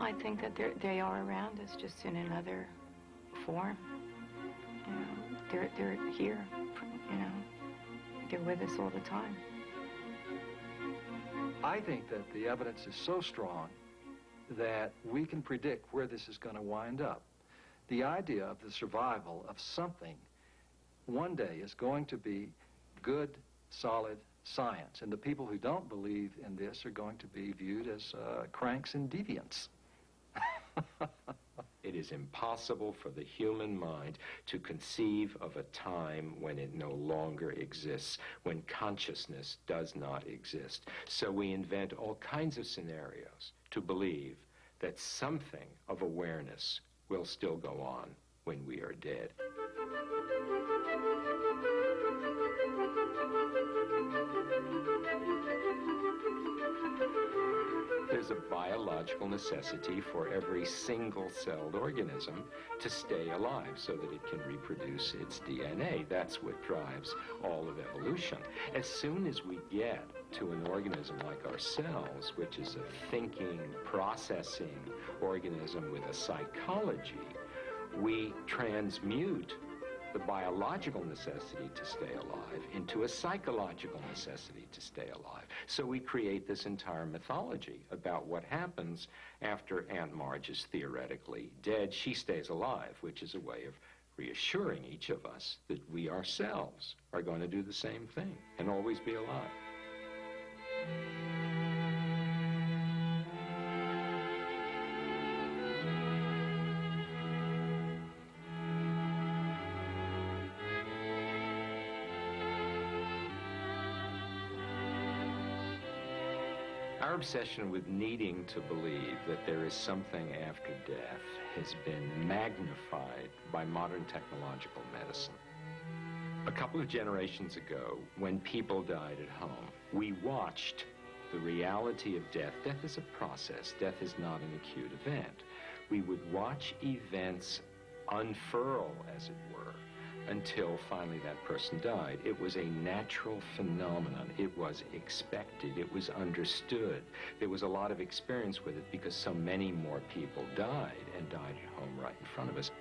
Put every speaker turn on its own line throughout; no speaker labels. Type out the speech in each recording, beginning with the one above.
I think that they are around us, just in another form. You know, they're here. You know, they're with us all the time.
I think that the evidence is so strong that we can predict where this is going to wind up. The idea of the survival of something one day is going to be good, solid science. And the people who don't believe in this are going to be viewed as cranks and deviants.
It is impossible for the human mind to conceive of a time when it no longer exists, when consciousness does not exist. So we invent all kinds of scenarios to believe that something of awareness will still go on when we are dead. There's a biological necessity for every single-celled organism to stay alive so that it can reproduce its DNA. That's what drives all of evolution. As soon as we get to an organism like ourselves, which is a thinking, processing organism with a psychology, we transmute the biological necessity to stay alive into a psychological necessity to stay alive. So we create this entire mythology about what happens after Aunt Marge is theoretically dead. She stays alive, which is a way of reassuring each of us that we ourselves are going to do the same thing and always be alive. Our obsession with needing to believe that there is something after death has been magnified by modern technological medicine. A couple of generations ago, when people died at home, we watched the reality of death. Death is a process. Death is not an acute event. We would watch events unfurl, as it were, until finally that person died. It was a natural phenomenon. It was expected. It was understood. There was a lot of experience with it because so many more people died, and died at home right in front of us.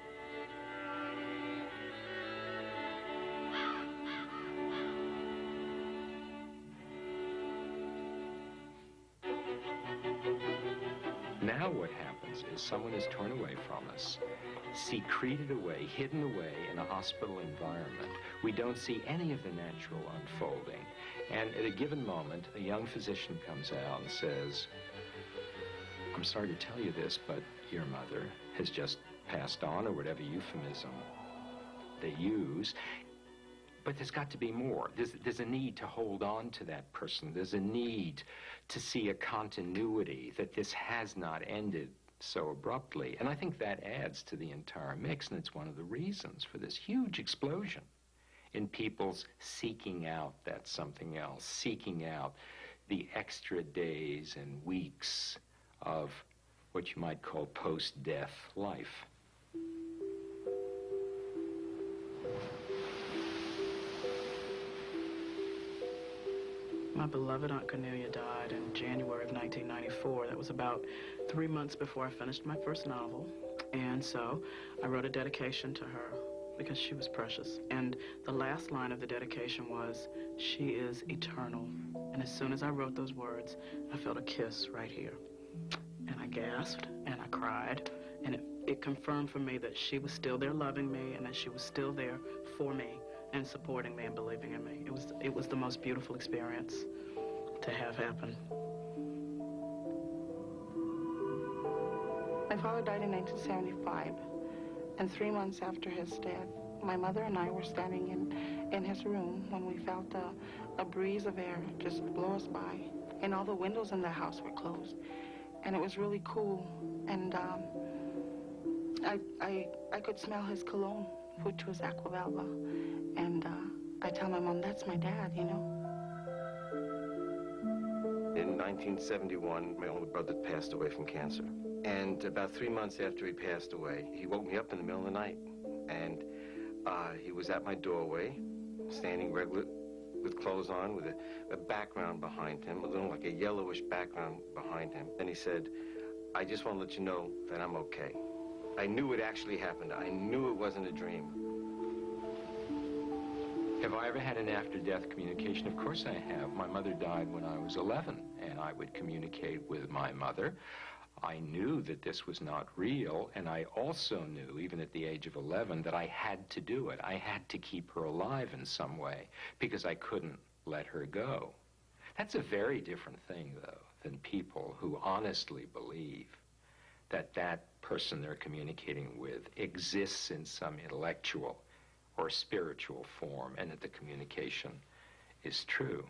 Now what happens is someone is torn away from us, secreted away, hidden away in a hospital environment. We don't see any of the natural unfolding. And at a given moment, a young physician comes out and says, "I'm sorry to tell you this, but your mother has just passed on," or whatever euphemism they use. But there's got to be more. There's a need to hold on to that person. There's a need to see a continuity, that this has not ended so abruptly. And I think that adds to the entire mix, and it's one of the reasons for this huge explosion in people's seeking out that something else, seeking out the extra days and weeks of what you might call post-death life.
My beloved Aunt Cornelia died in January of 1994. That was about 3 months before I finished my first novel. And so I wrote a dedication to her because she was precious. And the last line of the dedication was, "She is eternal." And as soon as I wrote those words, I felt a kiss right here. And I gasped and I cried. And it confirmed for me that she was still there loving me, and that she was still there for me and supporting me and believing in me. It was the most beautiful experience to have happen.
My father died in 1975, and 3 months after his death, my mother and I were standing in his room when we felt a breeze of air just blow us by, and all the windows in the house were closed, and it was really cool, and I could smell his cologne, which was Aquavella, and I tell my mom, "That's my dad, you know."
In 1971, my older brother passed away from cancer. And about 3 months after he passed away, he woke me up in the middle of the night. And he was at my doorway, standing regular, with clothes on, with a background behind him, a little like a yellowish background behind him. And he said, I just want to let you know that I'm okay. I knew it actually happened. I knew it wasn't a dream.
Have I ever had an after-death communication? Of course I have. My mother died when I was 11, and I would communicate with my mother. I knew that this was not real, and I also knew, even at the age of 11, that I had to do it. I had to keep her alive in some way, because I couldn't let her go. That's a very different thing, though, than people who honestly believe that that person they're communicating with exists in some intellectual or spiritual form, and that the communication is true.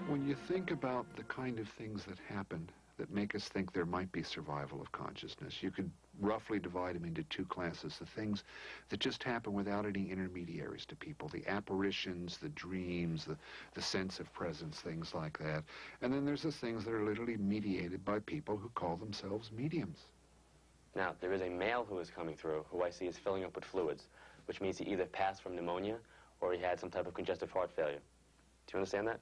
When you think about the kind of things that happen that make us think there might be survival of consciousness, you could roughly divide them into two classes. The things that just happen without any intermediaries to people, the apparitions, the dreams, the sense of presence, things like that. And then there's the things that are literally mediated by people who call themselves mediums.
Now, there is a male who is coming through who I see is filling up with fluids, which means he either passed from pneumonia or he had some type of congestive heart failure. Do you understand that?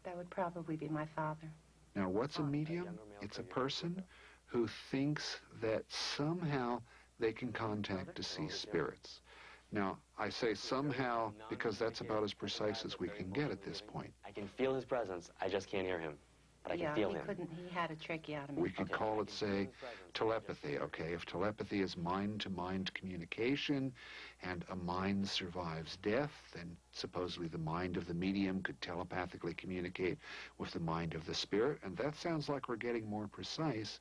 That would probably be my father.
Now, what's a medium? It's a person who thinks that somehow they can contact deceased spirits. Now, I say somehow because that's about as precise as we can get at this point.
I can feel his presence. I just can't hear him. But I can feel him.
He had a tracheotomy.
We could call it, say, telepathy, okay? If telepathy is mind-to-mind communication and a mind survives death, then supposedly the mind of the medium could telepathically communicate with the mind of the spirit, and that sounds like we're getting more precise.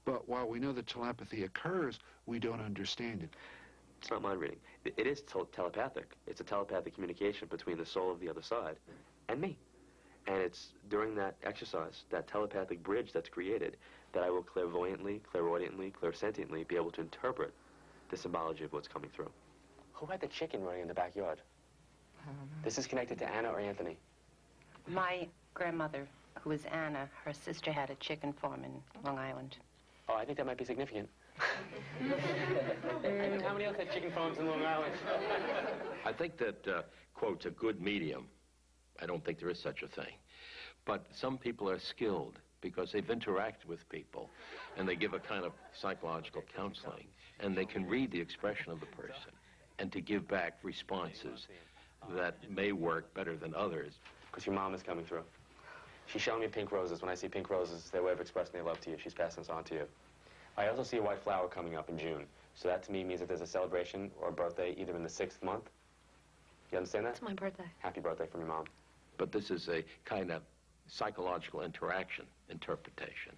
But while we know that telepathy occurs, we don't understand it.
It's not mind reading. It is telepathic. It's a telepathic communication between the soul of the other side and me. And it's during that exercise, that telepathic bridge that's created, that I will clairvoyantly, clairaudiently, clairsentiently be able to interpret the symbology of what's coming through. Who had the chicken running in the backyard? This is connected to Anna or Anthony?
My grandmother, who was Anna, her sister had a chicken farm in Long Island.
Oh, I think that might be significant. How many else had chicken farms in Long Island?
I think that, quote, a good medium, I don't think there is such a thing. But some people are skilled because they've interacted with people and they give a kind of psychological counseling and they can read the expression of the person and to give back responses that may work better than others.
Because your mom is coming through. She's showing me pink roses. When I see pink roses, it's their way of expressing their love to you. She's passing this on to you. I also see a white flower coming up in June. So that to me means that there's a celebration or a birthday either in the 6th month. You understand that?
It's my birthday.
Happy birthday from your mom.
But this is a kind of psychological interaction, interpretation,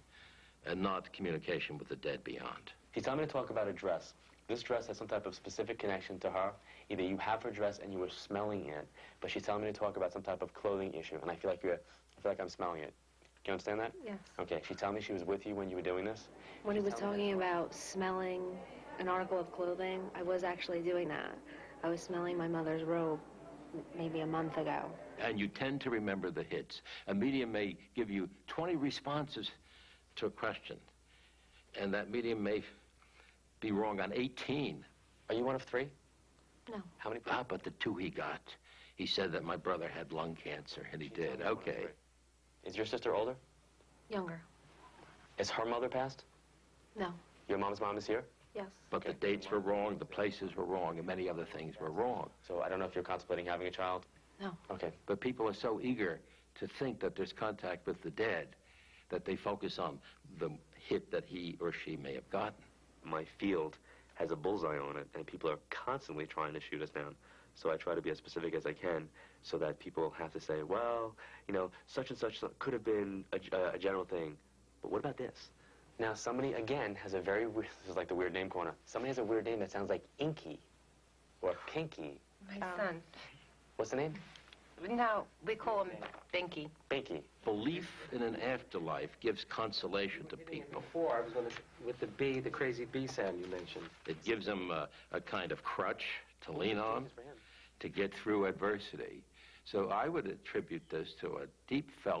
and not communication with the dead beyond.
She's telling me to talk about a dress. This dress has some type of specific connection to her. Either you have her dress and you were smelling it, but she's telling me to talk about some type of clothing issue, and I feel like I'm smelling it. Do you understand that?
Yes.
Okay, she's telling me she was with you when you were doing this?
When he was talking about smelling an article of clothing, I was actually doing that. I was smelling my mother's robe maybe a month ago.
And you tend to remember the hits. A medium may give you 20 responses to a question, and that medium may be wrong on 18.
Are you one of 3?
No.
How many?
But the 2 he got. He said that my brother had lung cancer, and he did. Okay.
Is your sister older?
Younger.
Is her mother passed?
No.
Your mom's mom is here?
Yes.
But the dates were wrong, the places were wrong, and many other things were wrong.
So I don't know if you're contemplating having a child?
No.
Okay.
But people are so eager to think that there's contact with the dead that they focus on the hit that he or she may have gotten.
My field has a bullseye on it, and people are constantly trying to shoot us down. So I try to be as specific as I can so that people have to say, well, you know, such and such could have been a general thing. But what about this? Now, somebody, again, has a very weird, this is like the weird name corner. Somebody has a weird name that sounds like Inky or Pinky.
My son.
What's the name?
No, we call him Binky.
Binky.
Belief in an afterlife gives consolation to people.
Before, I was going to, with the bee, the crazy bee sound you mentioned.
It gives them a kind of crutch to lean on, to get through adversity. So I would attribute this to a deep felt